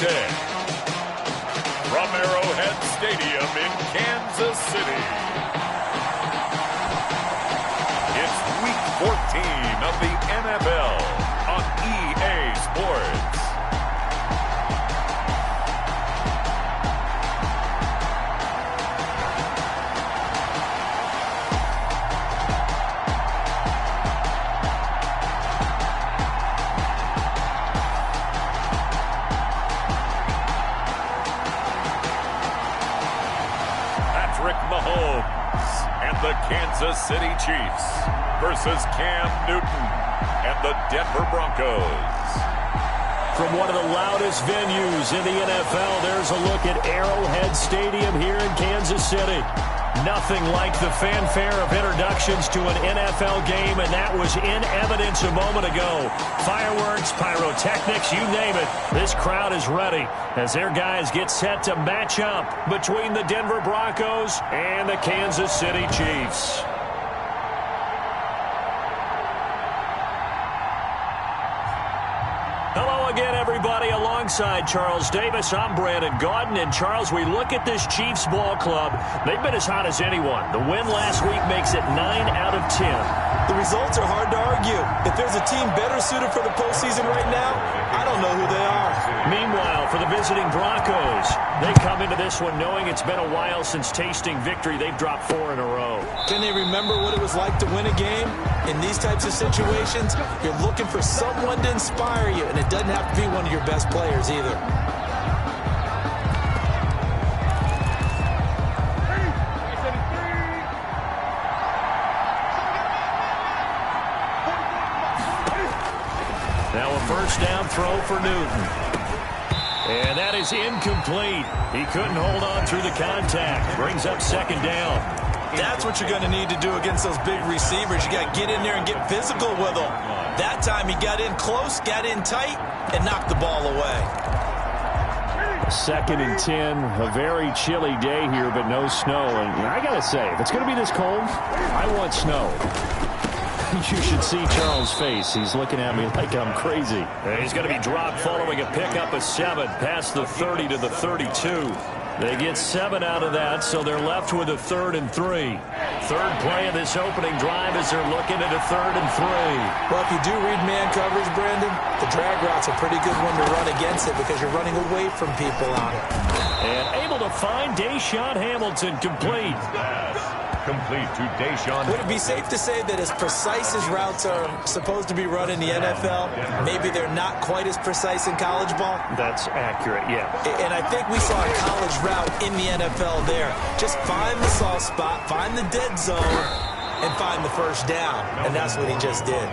Tuesday from Arrowhead Stadium in Kansas City. It's Week 14 of the NFL on EA Sports. The Kansas City Chiefs versus Cam Newton and the Denver Broncos. From one of the loudest venues in the NFL, there's a look at Arrowhead Stadium here in Kansas City. Nothing like the fanfare of introductions to an NFL game, and that was in evidence a moment ago. Fireworks, pyrotechnics, you name it. This crowd is ready as their guys get set to match up between the Denver Broncos and the Kansas City Chiefs. Hello again, everybody. Alongside Charles Davis, I'm Brandon Gaudin. And Charles, we look at this Chiefs ball club. They've been as hot as anyone. The win last week makes it 9 out of 10. The results are hard to argue. If there's a team better suited for the postseason right now, I don't know who they are. Meanwhile, for the visiting Broncos, they come into this one knowing it's been a while since tasting victory. They've dropped 4 in a row. Can they remember what it was like to win a game? In these types of situations, you're looking for someone to inspire you, and it doesn't have to be one of your best players either. Now a first down throw for Newton. And that is incomplete. He couldn't hold on through the contact. Brings up second down. That's what you're going to need to do against those big receivers. You got to get in there and get physical with them. That time he got in close, got in tight, and knocked the ball away. 2nd and 10, a very chilly day here, but no snow. And I got to say, if it's going to be this cold, I want snow. You should see Charles' face. He's looking at me like I'm crazy. He's going to be dropped following a pickup of 7 past the 30 to the 32. They get 7 out of that, so they're left with a 3rd and 3. Third play of this opening drive as they're looking at a 3rd and 3. Well, if you do read man coverage, Brandon, the drag route's a pretty good one to run against it because you're running away from people on it. And able to find Deshaun Hamilton complete. Complete to Deshaun. Would it be safe to say that as precise as routes are supposed to be run in the NFL, maybe they're not quite as precise in college ball? That's accurate, yeah. And I think we saw a college route in the NFL there. Just find the soft spot, find the dead zone, and find the first down. And that's what he just did.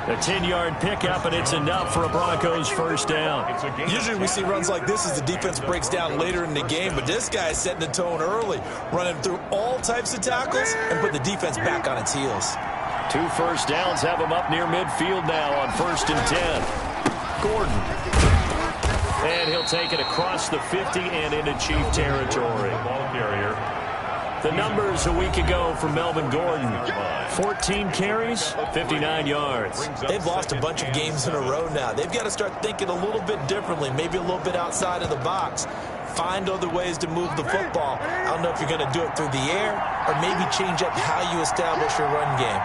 A 10-yard pickup, and it's enough for a Broncos first down. Usually we see runs like this as the defense breaks down later in the game, but this guy is setting the tone early, running through all types of tackles and put the defense back on its heels. 2 first downs have him up near midfield now on 1st and 10. Gordon. And he'll take it across the 50 and into Chief territory. Ball carrier. The numbers a week ago for Melvin Gordon. 14 carries, 59 yards. They've lost a bunch of games in a row now. They've got to start thinking a little bit differently, maybe a little bit outside of the box. Find other ways to move the football. I don't know if you're going to do it through the air or maybe change up how you establish your run game.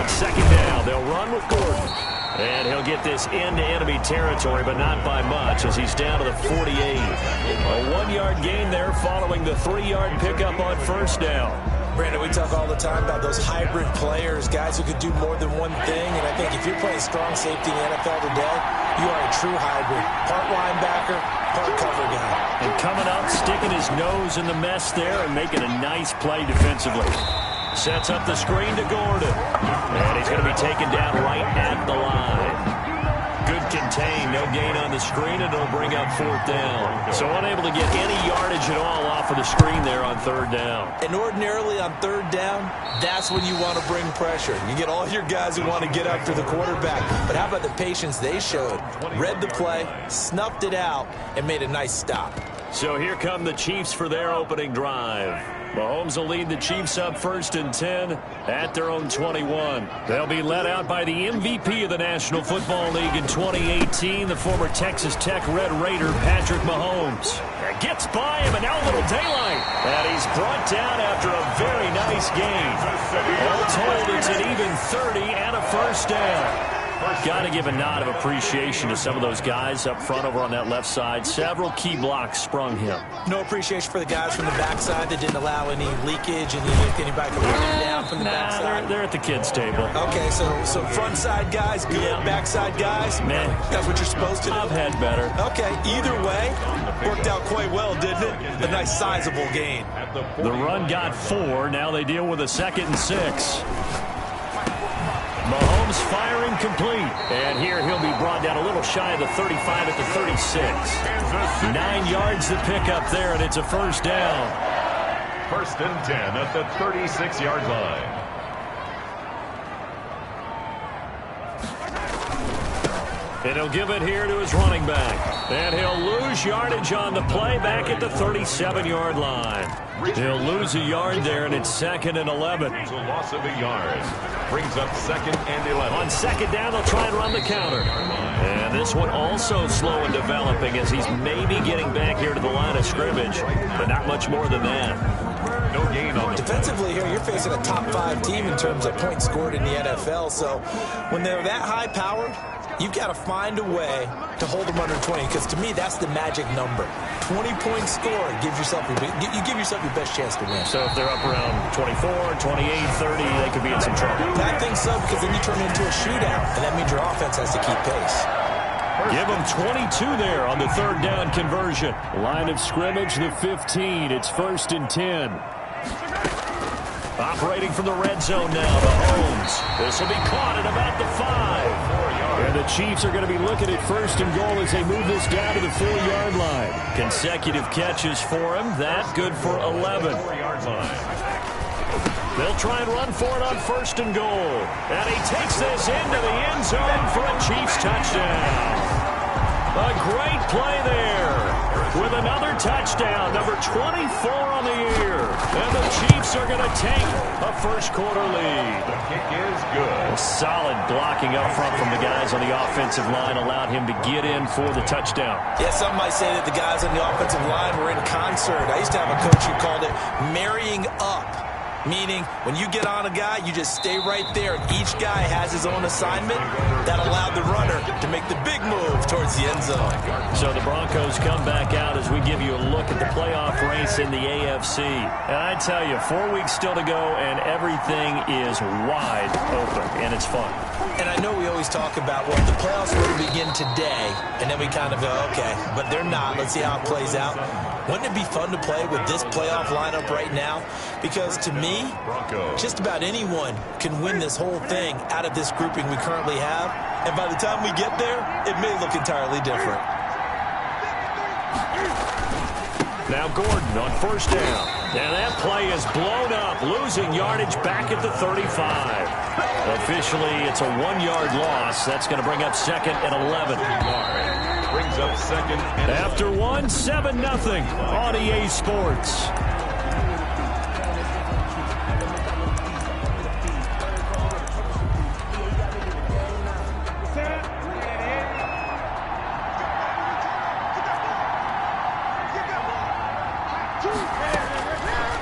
On 2nd down, they'll run with Gordon. And he'll get this into enemy territory, but not by much as he's down to the 48. A 1-yard gain there following the 3-yard pickup on 1st down. Brandon, we talk all the time about those hybrid players, guys who could do more than one thing. And I think if you're playing strong safety in the NFL today, you are a true hybrid. Part linebacker, part cover guy. And coming up, sticking his nose in the mess there and making a nice play defensively. Sets up the screen to Gordon. And he's going to be taken down right at the line. Good contain, no gain on the screen, and it'll bring up 4th down. So unable to get any yardage at all off of the screen there on 3rd down. And ordinarily on 3rd down, that's when you want to bring pressure. You get all your guys who want to get after the quarterback. But how about the patience they showed? Read the play, snuffed it out, and made a nice stop. So here come the Chiefs for their opening drive. Mahomes will lead the Chiefs up 1st and 10 at their own 21. They'll be led out by the MVP of the National Football League in 2018, the former Texas Tech Red Raider, Patrick Mahomes. Gets by him, and now a little daylight. And he's brought down after a very nice game. All told, it's an even 30 and a first down. Got to give a nod of appreciation to some of those guys up front over on that left side. Several key blocks sprung him. No appreciation for the guys from the backside that didn't allow any leakage and anybody to run him down from the backside. They're at the kids' table. Okay, so front side guys, good. Yeah. Backside guys, man, that's what you're supposed to do. I've had better. Okay, either way, worked out quite well, didn't it? A nice sizable gain. The run got 4. Now they deal with a 2nd and 6. Mahomes firing complete. And here he'll be brought down a little shy of the 35 at the 36. 9 yards to pick up there, and it's a first down. 1st and 10 at the 36-yard line. And he'll give it here to his running back. And he'll lose yardage on the play back at the 37-yard line. He'll lose a yard there, and it's 2nd and 11. It's a loss of a yard. Brings up 2nd and 11. On 2nd down, they'll try and run the counter. And this one also slow in developing as he's maybe getting back here to the line of scrimmage, but not much more than that. No gain on the defensively here. You're facing a top 5 team in terms of points scored in the NFL. So when they're that high powered, you've got to find a way to hold them under 20, because to me that's the magic number. 20-point score gives yourself you give yourself your best chance to win. So if they're up around 24, 28, 30, they could be in some trouble. I think so, because then you turn into a shootout, and that means your offense has to keep pace. Give them 22 there on the 3rd down conversion. Line of scrimmage, the 15. It's 1st and 10. Operating from the red zone now, Mahomes. This will be caught at about the 5. And the Chiefs are going to be looking at 1st and goal as they move this down to the 4-yard line. Consecutive catches for him. That good for 11. They'll try and run for it on 1st and goal. And he takes this into the end zone for a Chiefs touchdown. A great play there with another touchdown, number 24 on the year. And the Chiefs are going to take a first-quarter lead. The kick is good. Solid blocking up front from the guys on the offensive line allowed him to get in for the touchdown. Yeah, some might say that the guys on the offensive line were in concert. I used to have a coach who called it marrying up. Meaning, when you get on a guy, you just stay right there. And each guy has his own assignment. That allowed the runner to make the big move towards the end zone. So the Broncos come back out as we give you a look at the playoff race in the AFC. And I tell you, 4 weeks still to go, and everything is wide open, and it's fun. And I know we always talk about, well, the playoffs were to begin today, and then we kind of go, okay, but they're not. Let's see how it plays out. Wouldn't it be fun to play with this playoff lineup right now? Because to me, just about anyone can win this whole thing out of this grouping we currently have. And by the time we get there, it may look entirely different. Now Gordon on 1st down. And that play is blown up, losing yardage back at the 35. Officially, it's a 1-yard loss. That's going to bring up 2nd and 11. Brings up 2nd and after 1, 7-0 on EA Sports.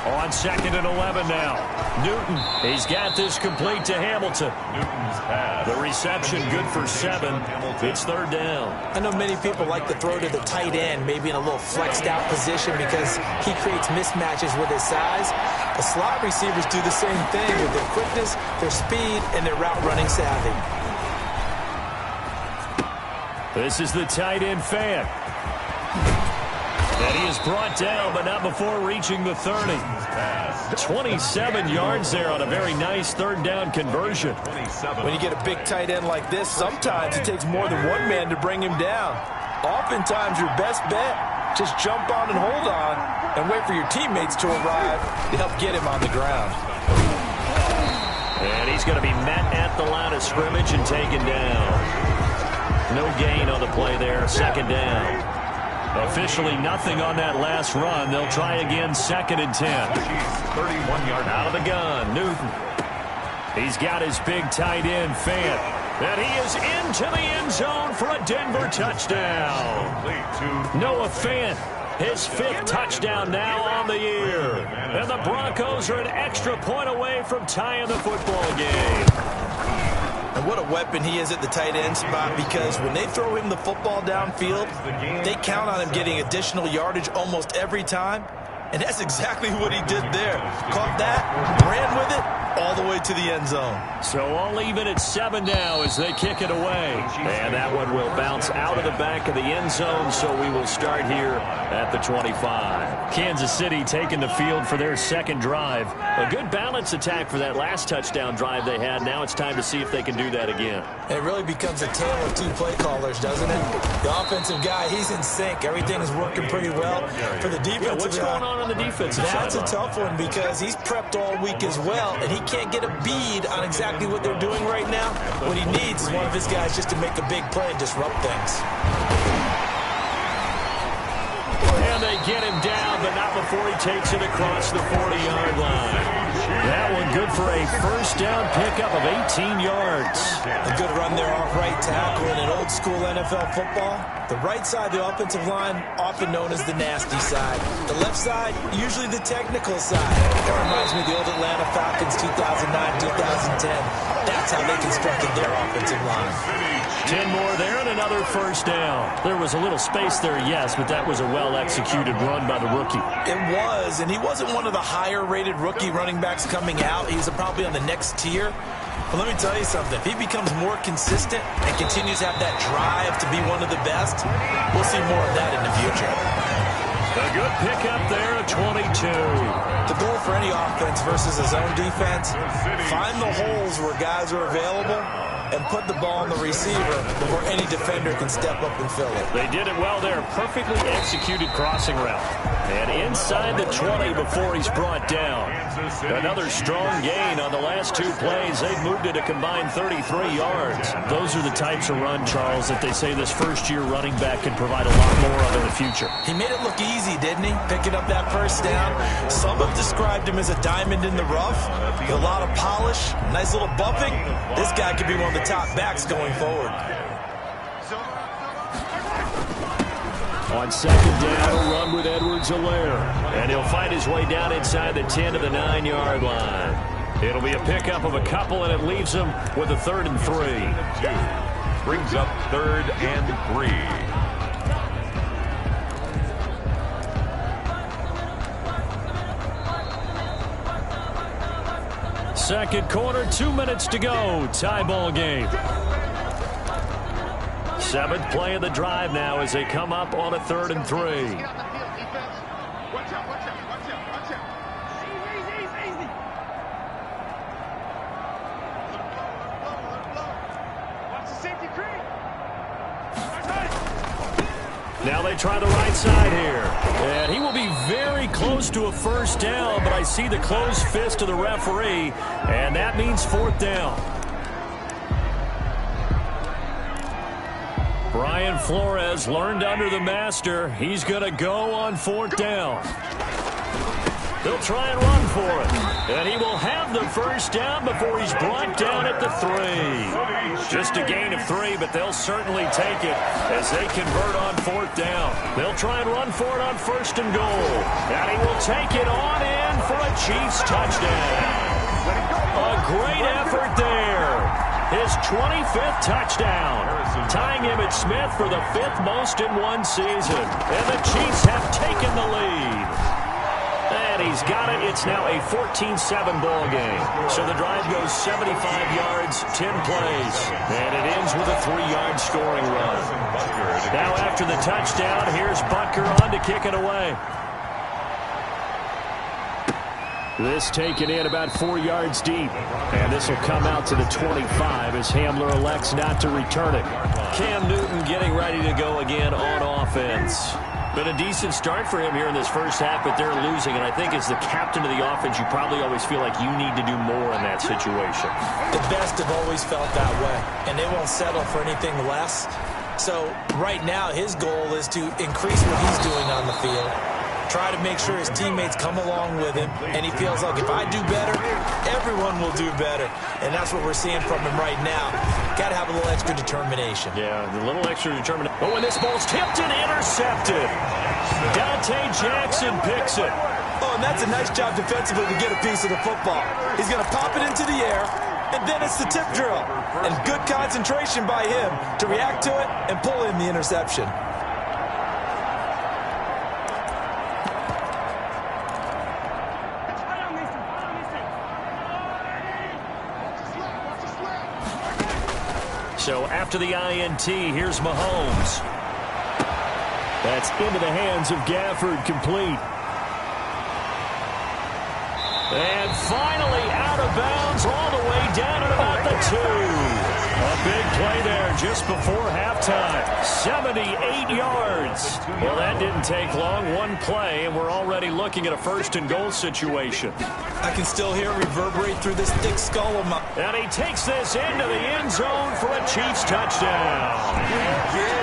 On 2nd and 11 now. Newton, he's got this complete to Hamilton. Newton's pass. The reception good for 7. It's 3rd down. I know many people like to throw to the tight end, maybe in a little flexed out position because he creates mismatches with his size. The slot receivers do the same thing with their quickness, their speed, and their route running savvy. This is the tight end fan. And he is brought down, but not before reaching the 30. 27 yards there on a very nice 3rd down conversion. When you get a big tight end like this, sometimes it takes more than one man to bring him down. Oftentimes, your best bet, just jump on and hold on and wait for your teammates to arrive to help get him on the ground. And he's going to be met at the line of scrimmage and taken down. No gain on the play there, 2nd down. Officially nothing on that last run. They'll try again, 2nd and 10. 31-yard out of the gun, Newton. He's got his big tight end, Fant. And he is into the end zone for a Denver touchdown. Noah Fant, his 5th touchdown now on the year. And the Broncos are an extra point away from tying the football game. And what a weapon he is at the tight end spot, because when they throw him the football downfield, they count on him getting additional yardage almost every time. And that's exactly what he did there. Caught that, ran with it, all the way to the end zone. So all even at 7 now as they kick it away. And that one will bounce out of the back of the end zone, so we will start here at the 25. Kansas City taking the field for their 2nd drive. A good balance attack for that last touchdown drive they had. Now it's time to see if they can do that again. It really becomes a tale of 2 play callers, doesn't it? The offensive guy, he's in sync. Everything is working pretty well. For the defensive guy, what's going on the defensive side? That's a tough one, because he's prepped all week as well, and he can't get a bead on exactly what they're doing right now. What he needs is one of his guys just to make a big play and disrupt things. And they get him down, but not before he takes it across the 40-yard line. That one good for a 1st down pickup of 18 yards. A good run there off right tackle in an old-school NFL football. The right side of the offensive line, often known as the nasty side. The left side, usually the technical side. That reminds me of the old Atlanta Falcons 2009-2010. That's how they constructed their offensive line. 10 more there and another 1st down. There was a little space there, yes, but that was a well-executed run by the rookie. It was, and he wasn't one of the higher-rated rookie running backs coming out. He's probably on the next tier. But let me tell you something. If he becomes more consistent and continues to have that drive to be one of the best, we'll see more of that in the future. A good pickup there at 22. The goal for any offense versus a zone defense, find the holes where guys are available and put the ball on the receiver before any defender can step up and fill it. They did it well there. Perfectly executed crossing route. And inside the 20 before he's brought down. Another strong gain on the last 2 plays. They've moved it a combined 33 yards. Those are the types of run, Charles, that they say this first-year running back can provide a lot more of in the future. He made it look easy, didn't he? Picking up that 1st down. Some have described him as a diamond in the rough. With a lot of polish, nice little bumping. This guy could be one of the top backs going forward. On 2nd down, he'll run with Edwards-Helaire. And he'll fight his way down inside the 10 to the 9-yard line. It'll be a pickup of a couple, and it leaves him with a 3rd and 3. Brings up 3rd and 3. Second quarter, 2 minutes to go. Tie ball game. 7th play of the drive now as they come up on a 3rd and 3. Now they try the right side here. And he will be very close to a 1st down, but I see the closed fist of the referee, and that means 4th down. Brian Flores learned under the master. He's going to go on 4th down. They'll try and run for it. And he will have the 1st down before he's brought down at the 3. Just a gain of 3, but they'll certainly take it as they convert on 4th down. They'll try and run for it on 1st and goal. And he will take it on in for a Chiefs touchdown. A great effort there. His 25th touchdown, tying him at Smith for the 5th most in one season. And the Chiefs have taken the lead. And he's got it. It's now a 14-7 ball game. So the drive goes 75 yards, 10 plays. And it ends with a 3-yard scoring run. Now after the touchdown, here's Butker on to kick it away. This taken in about 4 yards deep. And this will come out to the 25 as Hamler elects not to return it. Cam Newton getting ready to go again on offense. Been a decent start for him here in this first half, but they're losing. And I think as the captain of the offense, you probably always feel like you need to do more in that situation. The best have always felt that way, and they won't settle for anything less. So right now his goal is to increase what he's doing on the field, try to make sure his teammates come along with him, and he feels like if I do better, everyone will do better. And that's what we're seeing from him right now. Got to have a little extra determination. Yeah, a little extra determination. Oh, and this ball's tipped and intercepted. Dante Jackson picks it. Oh, and that's a nice job defensively to get a piece of the football. He's going to pop it into the air, and then it's the tip drill. And good concentration by him to react to it and pull in the interception. So after the INT, here's Mahomes. That's into the hands of Gafford, complete. And finally out of bounds all the way down at about the 2. A big play there just before halftime. 78 yards. Well, that didn't take long. One play, and we're already looking at a first-and-goal situation. I can still hear it reverberate through this thick skull of mine. And he takes this into the end zone for a Chiefs touchdown.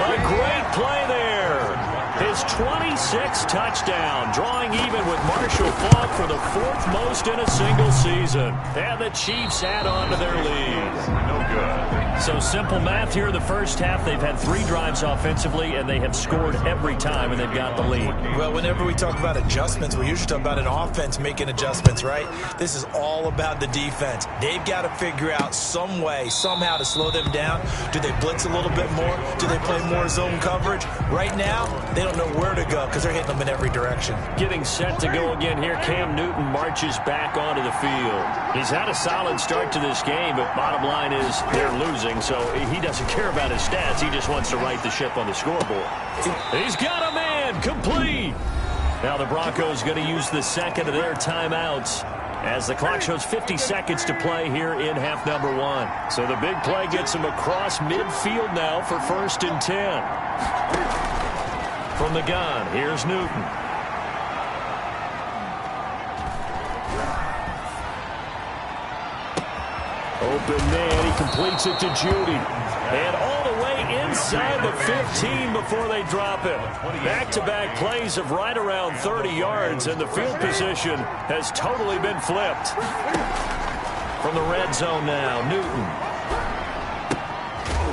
A great play there. His 26th touchdown, drawing even with Marshall Faulk for the 4th most in a single season. And the Chiefs add on to their lead. No good. So simple math here in the first half. They've had 3 drives offensively, and they have scored every time, and they've got the lead. Well, whenever we talk about adjustments, we usually talk about an offense making adjustments, right? This is all about the defense. They've got to figure out some way, somehow to slow them down. Do they blitz a little bit more? Do they play more zone coverage? Right now, they don't know where to go because they're hitting them in every direction. Getting set to go again here. Cam Newton marches back onto the field. He's had a solid start to this game, but bottom line is they're losing, so he doesn't care about his stats. He just wants to right the ship on the scoreboard. He's got a man, complete. Now the Broncos going to use the second of their timeouts as the clock shows 50 seconds to play here in half number 1. So the big play gets him across midfield now for 1st and 10. From the gun, here's Newton. Open man, he completes it to Judy. And all the way inside the 15 before they drop it. Back-to-back plays of right around 30 yards, and the field position has totally been flipped. From the red zone now, Newton.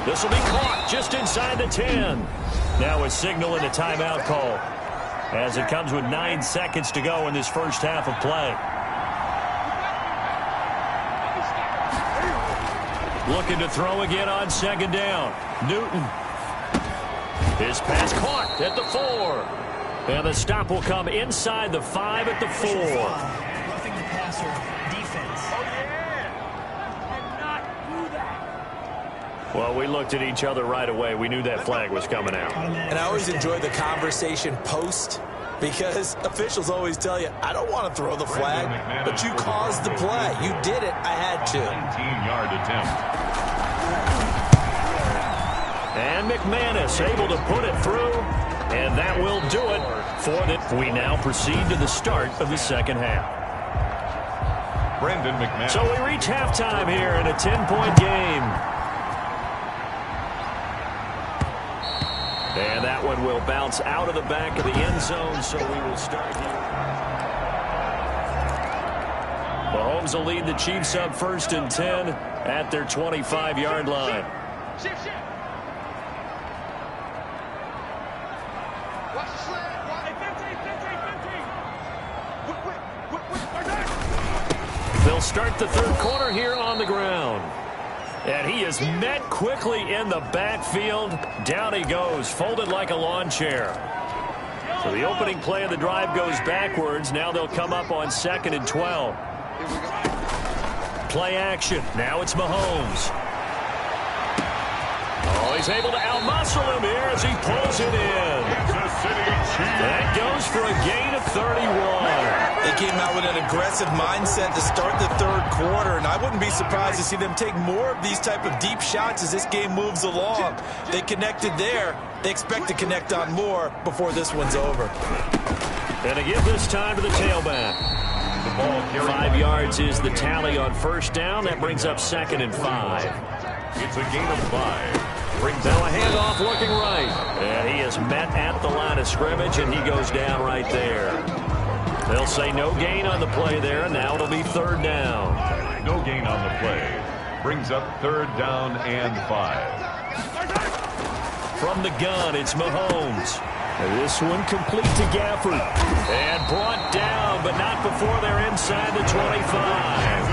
This will be caught just inside the 10. Now a signal and a timeout call as it comes with 9 seconds to go in this first half of play. Looking to throw again on 2nd down. Newton. His pass caught at the 4. And the stop will come inside the 5 at the 4. Roughing the passer defense. Well, we looked at each other right away. We knew that flag was coming out. And I always enjoy the conversation post because officials always tell you, I don't want to throw the flag, but you caused the play. You did it. I had to. 19-yard attempt. And McManus able to put it through, and that will do it for the. We now proceed to the start of the second half. Brendan McManus. So we reach halftime here in a 10-point game. And that one will bounce out of the back of the end zone, so we will start here. Mahomes will lead the Chiefs up 1st and 10 at their 25-yard line. They'll start the 3rd quarter here on the ground. And he is met quickly in the backfield. Down he goes, folded like a lawn chair. So the opening play of the drive goes backwards. Now they'll come up on 2nd and 12. Play action. Now it's Mahomes. Oh, he's able to outmuscle him here as he pulls it in. That goes for a gain of 31. They came out with an aggressive mindset to start the 3rd quarter, and I wouldn't be surprised to see them take more of these type of deep shots as this game moves along. They connected there. They expect to connect on more before this one's over. And to give this time to the tailback. 5 yards is the tally on 1st down. That brings up 2nd and 5. It's a gain of 5. Now a handoff looking right. And he is met at the line of scrimmage, and he goes down right there. They'll say no gain on the play there. Now it'll be third down. No gain on the play. Brings up third down and 5. From the gun, it's Mahomes. This one complete to Gafford. And brought down, but not before they're inside the 25.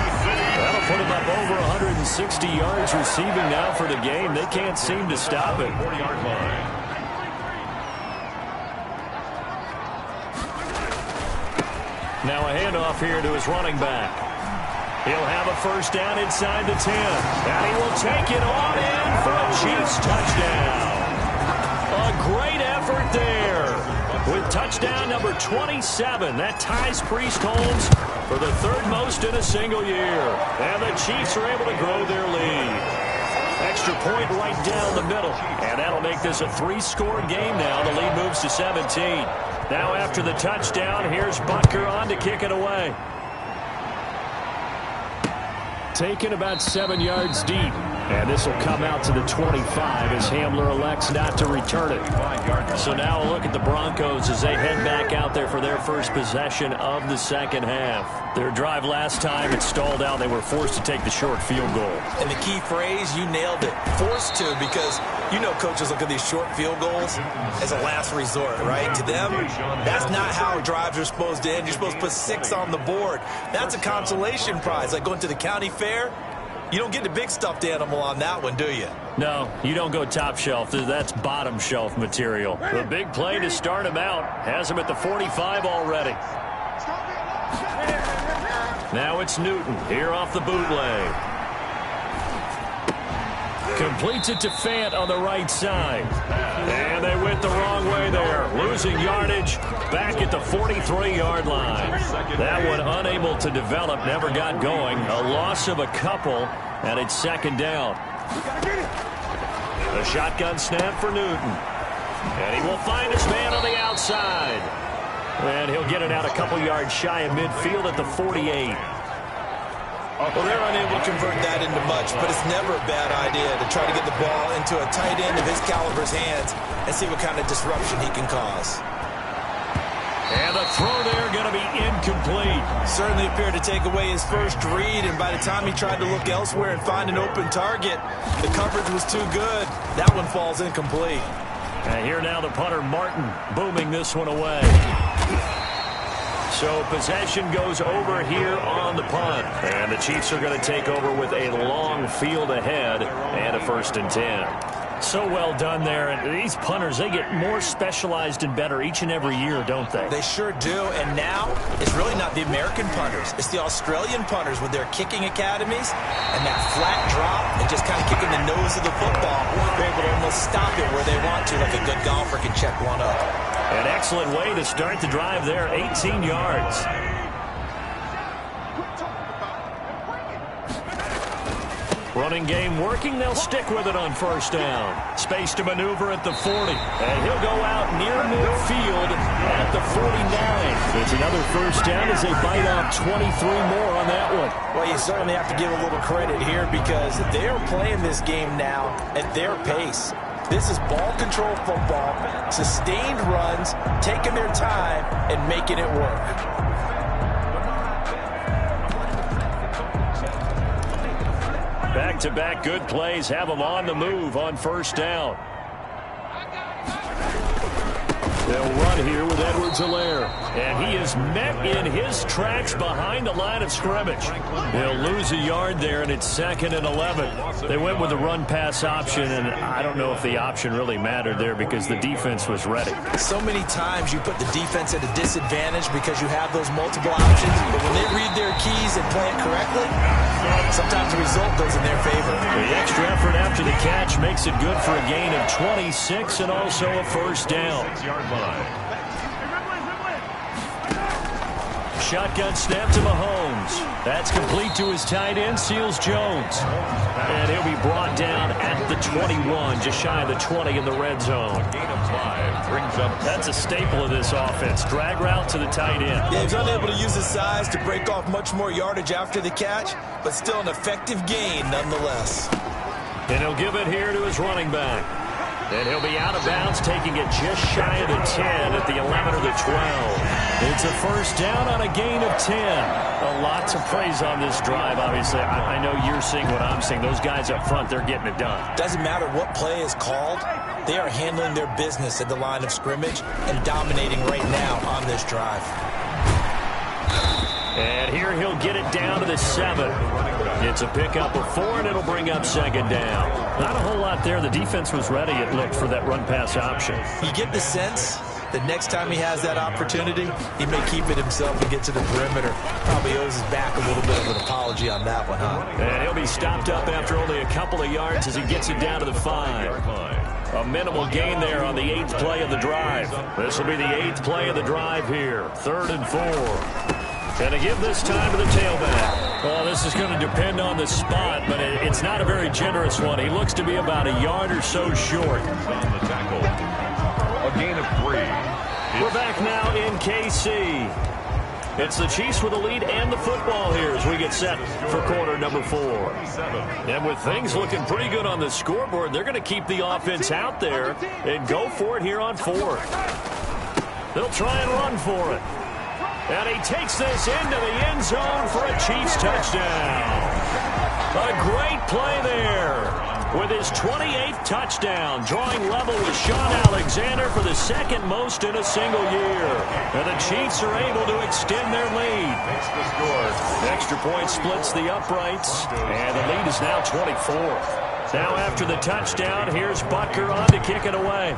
That'll put him up over 160 yards receiving now for the game. They can't seem to stop it. 40-yard line. Now a handoff here to his running back. He'll have a first down inside the 10. And he will take it on in for a Chiefs touchdown. A great effort there with touchdown number 27. That ties Priest Holmes for the third most in a single year. And the Chiefs are able to grow their lead. Extra point right down the middle. And that'll make this a 3-score game now. The lead moves to 17. Now after the touchdown, here's Butker on to kick it away. Taken about 7 yards deep. And this will come out to the 25 as Hamler elects not to return it. So now a look at the Broncos as they head back out there for their first possession of the second half. Their drive last time, it stalled out. They were forced to take the short field goal. And the key phrase, you nailed it. Forced to, because you know coaches look at these short field goals as a last resort, right? To them, that's not how drives are supposed to end. You're supposed to put 6 on the board. That's a consolation prize. Like going to the county fair, you don't get the big stuffed animal on that one, do you? No, you don't go top shelf. That's bottom shelf material. The big play to start him out has him at the 45 already. Now it's Newton here off the bootleg. Completes it to Fant on the right side. And they went the wrong way there. Losing yardage back at the 43-yard line. That one unable to develop, never got going. A loss of a couple, and it's second down. The shotgun snap for Newton. And he will find his man on the outside. And he'll get it out a couple yards shy of midfield at the 48. Well, they're unable to convert that into much, but it's never a bad idea to try to get the ball into a tight end of his caliber's hands and see what kind of disruption he can cause. And the throw there going to be incomplete. Certainly appeared to take away his first read, and by the time he tried to look elsewhere and find an open target, the coverage was too good. That one falls incomplete. And here now the punter, Martin, booming this one away. So possession goes over here on the punt. And the Chiefs are going to take over with a long field ahead and a 1st and 10. So well done there. And these punters, they get more specialized and better each and every year, don't they? They sure do. And now it's really not the American punters. It's the Australian punters with their kicking academies and that flat drop and just kind of kicking the nose of the football. They're able to almost stop it where they want to, like a good golfer can check one up. An excellent way to start the drive there, 18 yards. Running game working. They'll stick with it on first down. Space to maneuver at the 40. And he'll go out near midfield at the 49. It's another first down as they bite off 23 more on that one. Well, you certainly have to give a little credit here because they're playing this game now at their pace. This is ball control football, sustained runs, taking their time and making it work. Back-to-back good plays have them on the move on first down. They'll run here with Edwards-Helaire. And he is met in his tracks behind the line of scrimmage. He'll lose a yard there, and it's 2nd and 11. They went with the run-pass option, and I don't know if the option really mattered there because the defense was ready. So many times you put the defense at a disadvantage because you have those multiple options, but when they read their keys and play it correctly, sometimes the result goes in their favor. The extra effort after the catch makes it good for a gain of 26 and also a first down. 6-yard line. Shotgun snap to Mahomes. That's complete to his tight end, Seals Jones. And he'll be brought down at the 21, just shy of the 20 in the red zone. Gain of 5 brings up. That's a staple of this offense. Drag route to the tight end. Yeah, he's unable to use his size to break off much more yardage after the catch, but still an effective gain nonetheless. And he'll give it here to his running back. And he'll be out of bounds, taking it just shy of the 10 at the 11 or the 12. It's a first down on a gain of 10. A lot to praise on this drive, obviously. I know you're seeing what I'm seeing. Those guys up front, they're getting it done. Doesn't matter what play is called. They are handling their business at the line of scrimmage and dominating right now on this drive. And here he'll get it down to the 7. It's a pickup of 4, and it'll bring up second down. Not a whole lot there. The defense was ready, it looked, for that run-pass option. You get the sense that next time he has that opportunity, he may keep it himself and get to the perimeter. Probably owes his back a little bit of an apology on that one, huh? And he'll be stopped up after only a couple of yards as he gets it down to the 5. A minimal gain there on the 8th play of the drive. This will be the 8th play of the drive here. 3rd and 4. And to give this time to the tailback. Well, this is going to depend on the spot, but it's not a very generous one. He looks to be about a yard or so short. On the tackle. A gain of 3. We're back now in KC. It's the Chiefs with the lead and the football here as we get set for quarter number 4. And with things looking pretty good on the scoreboard, they're going to keep the offense out there and go for it here on 4th. They'll try and run for it. And he takes this into the end zone for a Chiefs touchdown. A great play there with his 28th touchdown, drawing level with Sean Alexander for the 2nd most in a single year. And the Chiefs are able to extend their lead. Makes the score. Extra point splits the uprights, and the lead is now 24. Now after the touchdown, here's Butker on to kick it away.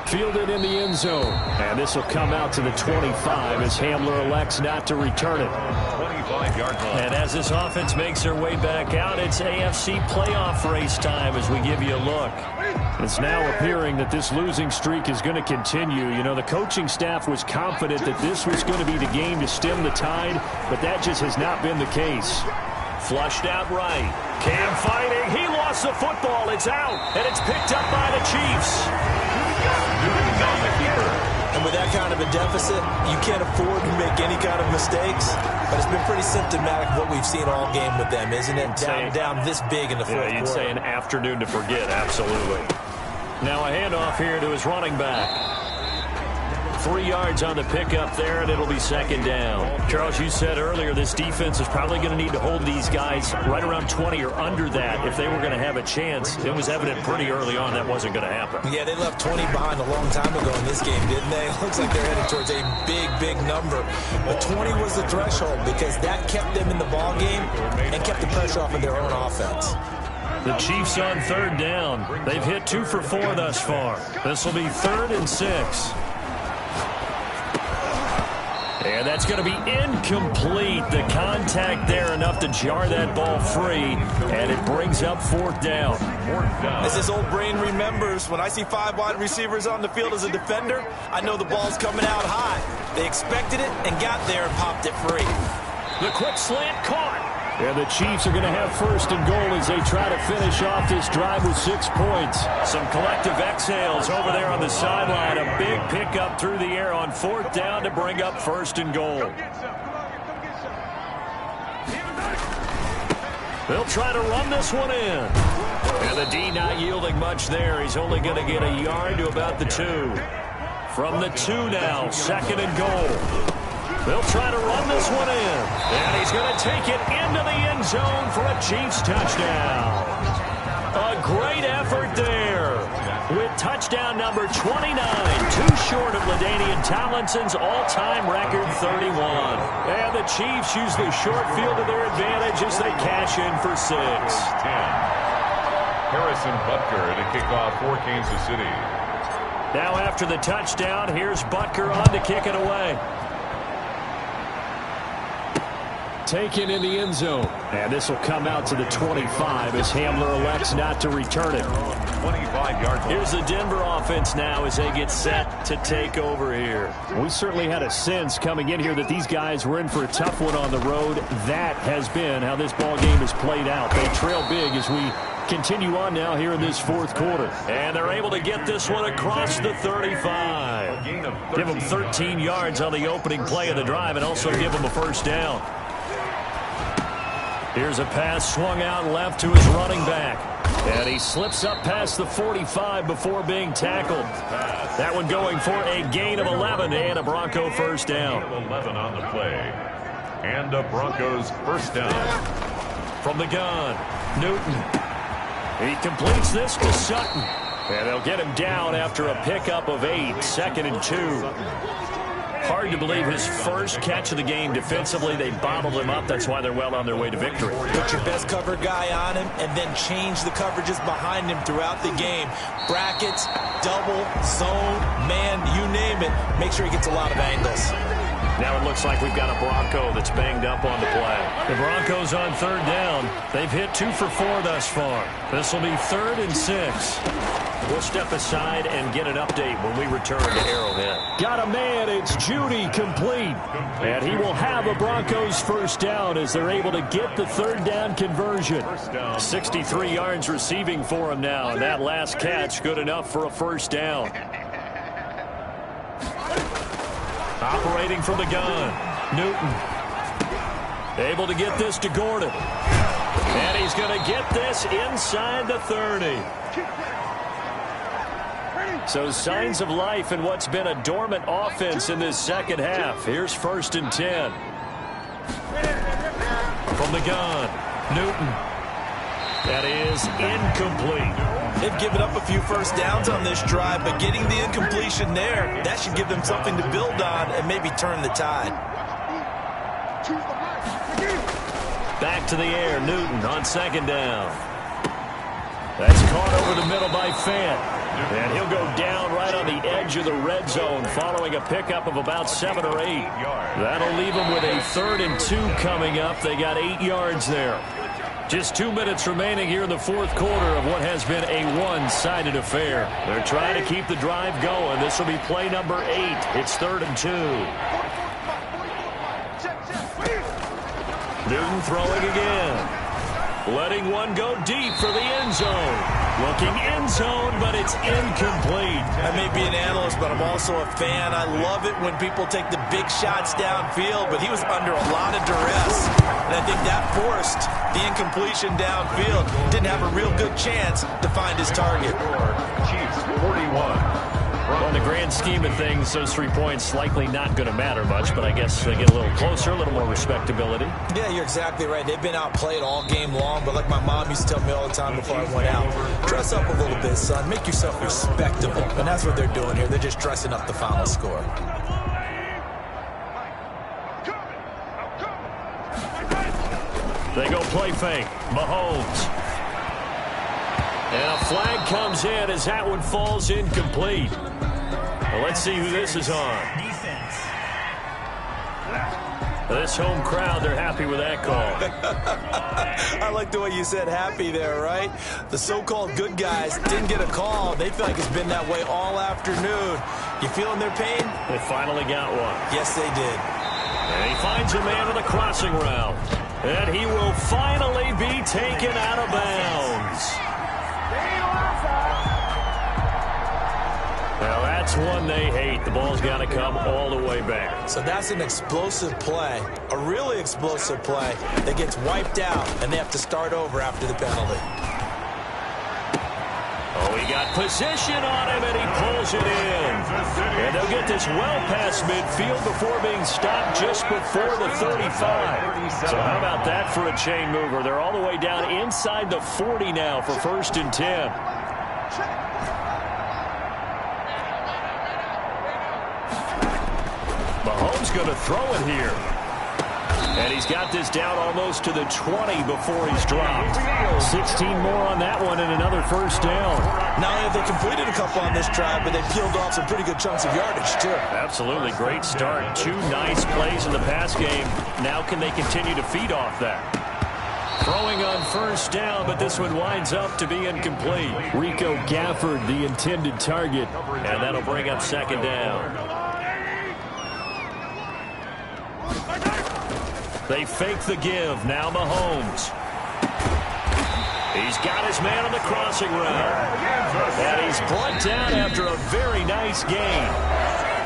Fielded in the end zone. And this will come out to the 25 as Hamler elects not to return it. 25-yard line. And as this offense makes their way back out, it's AFC playoff race time as we give you a look. It's now appearing that this losing streak is going to continue. You know, the coaching staff was confident that this was going to be the game to stem the tide, but that just has not been the case. Flushed out right. Cam fighting. He lost the football. It's out, and it's picked up by the Chiefs. And with that kind of a deficit, you can't afford to make any kind of mistakes. But it's been pretty symptomatic of what we've seen all game with them, isn't it? Down this big in the fourth quarter. You'd say an afternoon to forget, absolutely. Now a handoff here to his running back. 3 yards on the pickup there, and it'll be second down. Charles, you said earlier this defense is probably going to need to hold these guys right around 20 or under that if they were going to have a chance. It was evident pretty early on that wasn't going to happen. Yeah, they left 20 behind a long time ago in this game, didn't they? It looks like they're headed towards a big, big number. But 20 was the threshold because that kept them in the ball game and kept the pressure off of their own offense. The Chiefs on 3rd down. They've hit 2 for 4 thus far. This will be 3rd and 6. And that's going to be incomplete. The contact there enough to jar that ball free, and it brings up 4th down. As this old brain remembers, when I see 5 wide receivers on the field as a defender, I know the ball's coming out high. They expected it and got there and popped it free. The quick slant caught. And the Chiefs are going to have 1st and goal as they try to finish off this drive with 6 points. Some collective exhales over there on the sideline. A big pickup through the air on 4th down to bring up 1st and goal. They'll try to run this one in. And the D not yielding much there. He's only going to get a yard to about the 2. From the 2 now, 2nd and goal. They'll try to run this one in. And he's going to take it into the end zone for a Chiefs touchdown. A great effort there with touchdown number 29. Too short of LaDainian Tomlinson's all-time record 31. And the Chiefs use the short field to their advantage as they cash in for 6. 10. Harrison Butker to kick off for Kansas City. Now after the touchdown, here's Butker on to kick it away. Taken in the end zone. And this will come out to the 25 as Hamler elects not to return it. 25-yard line. Here's the Denver offense now as they get set to take over here. We certainly had a sense coming in here that these guys were in for a tough one on the road. That has been how this ball game has played out. They trail big as we continue on now here in this 4th quarter. And they're able to get this one across the 35. Give them 13 yards on the opening play of the drive and also give them a 1st down. Here's a pass swung out left to his running back. And he slips up past the 45 before being tackled. That one going for a gain of 11 and a Bronco first down. 11 on the play. And a Broncos first down. From the gun, Newton. He completes this to Sutton. And they'll get him down after a pickup of 8, 2nd and 2. Hard to believe his first catch of the game defensively. They bottled him up. That's why they're well on their way to victory. Put your best cover guy on him and then change the coverages behind him throughout the game. Brackets, double, zone, man, you name it. Make sure he gets a lot of angles. Now it looks like we've got a Bronco that's banged up on the play. The Broncos on 3rd down. They've hit 2 for 4 thus far. This will be 3rd and 6. We'll step aside and get an update when we return to Arrowhead. Got a man. It's Judy complete. And he will have a Broncos first down as they're able to get the 3rd down conversion. 63 yards receiving for him now. And that last catch good enough for a first down. Operating from the gun, Newton. Able to get this to Gordon. And he's going to get this inside the 30. So signs of life in what's been a dormant offense in this second half. Here's 1st and 10. From the gun, Newton. That is incomplete. They've given up a few first downs on this drive, but getting the incompletion there, that should give them something to build on and maybe turn the tide. Back to the air, Newton on 2nd down. That's caught over the middle by Fant. And he'll go down right on the edge of the red zone following a pickup of about 7 or 8. That'll leave them with a 3rd and 2 coming up. They got 8 yards there. Just 2 minutes remaining here in the 4th quarter of what has been a one-sided affair. They're trying to keep the drive going. This will be play number 8. It's 3rd and 2. Newton throwing again. Letting one go deep for the end zone. Looking end zone, but it's incomplete. I may be an analyst, but I'm also a fan. I love it when people take the big shots downfield, but he was under a lot of duress. And I think that forced the incompletion downfield. Didn't have a real good chance to find his target. Chiefs 41. Well, in the grand scheme of things, those 3 points likely not going to matter much, but I guess they get a little closer, a little more respectability. Yeah, you're exactly right. They've been outplayed all game long, but like my mom used to tell me all the time before I went out, dress up a little bit, son. Make yourself respectable. And that's what they're doing here. They're just dressing up the final score. They go play fake. Mahomes. And a flag comes in as that one falls incomplete. Well, let's see who this is on. Defense. This home crowd, they're happy with that call. I like the way you said happy there, right? The so-called good guys didn't get a call. They feel like it's been that way all afternoon. You feeling their pain? They finally got one. Yes, they did. And he finds a man on the crossing route. And he will finally be taken out of bounds. Well, that's one they hate. The ball's got to come all the way back. So that's an explosive play, a really explosive play that gets wiped out, and they have to start over after the penalty. Oh, he got position on him, and he pulls it in. And they'll get this well past midfield before being stopped just before the 35. So how about that for a chain mover? They're all the way down inside the 40 now for 1st and 10. Mahomes going to throw it here. And he's got this down almost to the 20 before he's dropped. 16 more on that one and another first down. Not only have they completed a couple on this drive, but they peeled off some pretty good chunks of yardage, too. Absolutely. Great start. 2 nice plays in the pass game. Now can they continue to feed off that? Throwing on first down, but this one winds up to be incomplete. Rico Gafford, the intended target. And that'll bring up 2nd down. They fake the give. Now Mahomes. He's got his man on the crossing route. And he's brought down after a very nice gain.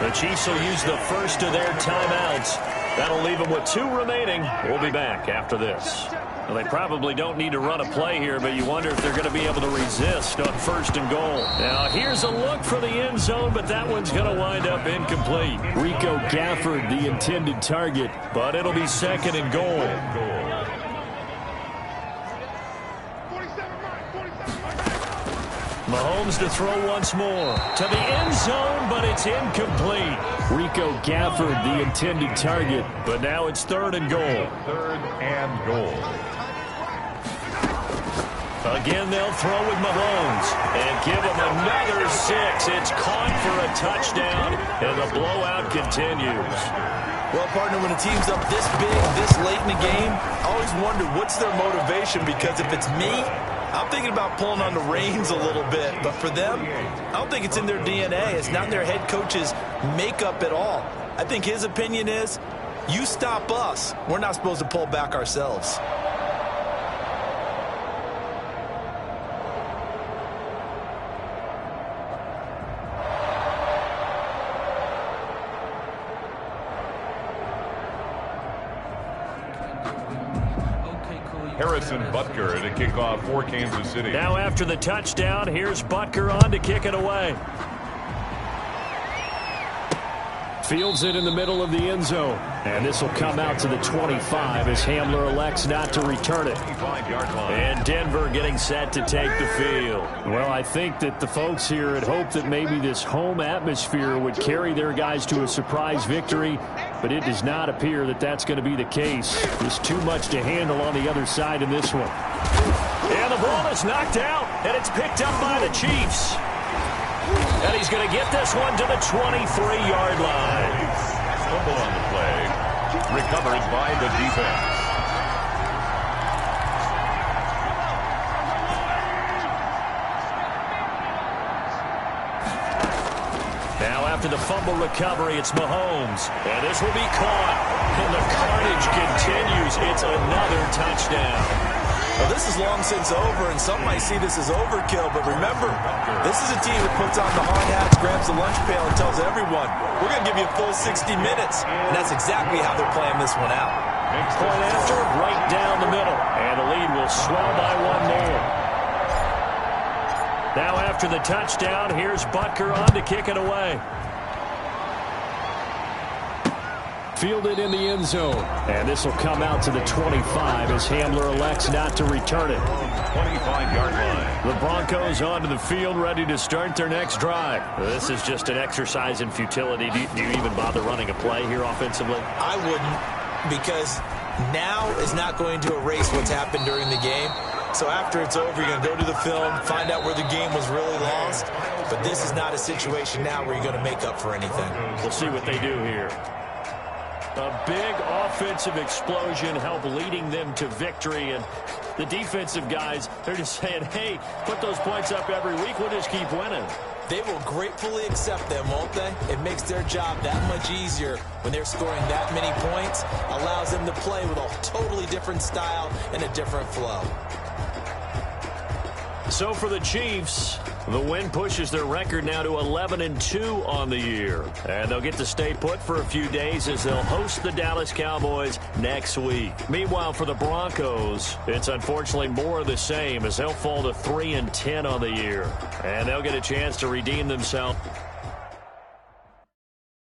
The Chiefs will use the first of their timeouts. That'll leave them with 2 remaining. We'll be back after this. Well, they probably don't need to run a play here, but you wonder if they're going to be able to resist on 1st and goal. Now, here's a look for the end zone, but that one's going to wind up incomplete. Rico Gafford, the intended target, but it'll be 2nd and goal. Mahomes to throw once more. To the end zone, but it's incomplete. Rico Gafford, the intended target, but now it's 3rd and goal. 3rd and goal. Again, they'll throw with Mahomes and give him another 6. It's caught for a touchdown, and the blowout continues. Well, partner, when a team's up this big, this late in the game, I always wonder what's their motivation, because if it's me, I'm thinking about pulling on the reins a little bit. But for them, I don't think it's in their DNA. It's not in their head coach's makeup at all. I think his opinion is, you stop us, we're not supposed to pull back ourselves. Harrison Butker to kick off for Kansas City. Now after the touchdown, here's Butker on to kick it away. Fields it in the middle of the end zone. And this will come out to the 25 as Hamler elects not to return it. And Denver getting set to take the field. Well, I think that the folks here had hoped that maybe this home atmosphere would carry their guys to a surprise victory, but it does not appear that that's going to be the case. There's too much to handle on the other side in this one. And the ball is knocked out, and it's picked up by the Chiefs. And he's going to get this one to the 23-yard line. Fumble on the play. Recovered by the defense. Now after the fumble recovery, it's Mahomes. And this will be caught. And the carnage continues. It's another touchdown. Well, this is long since over, and some might see this as overkill, but remember, this is a team that puts on the hard hats, grabs the lunch pail, and tells everyone, we're going to give you a full 60 minutes, and that's exactly how they're playing this one out. Point after, right down the middle, and the lead will swell by 1 more. Now after the touchdown, here's Butker on to kick it away. Fielded in the end zone. And this will come out to the 25 as Hamler elects not to return it. 25-yard line. The Broncos onto the field, ready to start their next drive. This is just an exercise in futility. Do you even bother running a play here offensively? I wouldn't, because now is not going to erase what's happened during the game. So after it's over, you're going to go to the film, find out where the game was really lost. But this is not a situation now where you're going to make up for anything. We'll see what they do here. A big offensive explosion helped leading them to victory. And the defensive guys, they're just saying, hey, put those points up every week. We'll just keep winning. They will gratefully accept them, won't they? It makes their job that much easier when they're scoring that many points. Allows them to play with a totally different style and a different flow. So for the Chiefs, the win pushes their record now to 11-2 on the year. And they'll get to stay put for a few days as they'll host the Dallas Cowboys next week. Meanwhile, for the Broncos, it's unfortunately more of the same as they'll fall to 3-10 on the year. And they'll get a chance to redeem themselves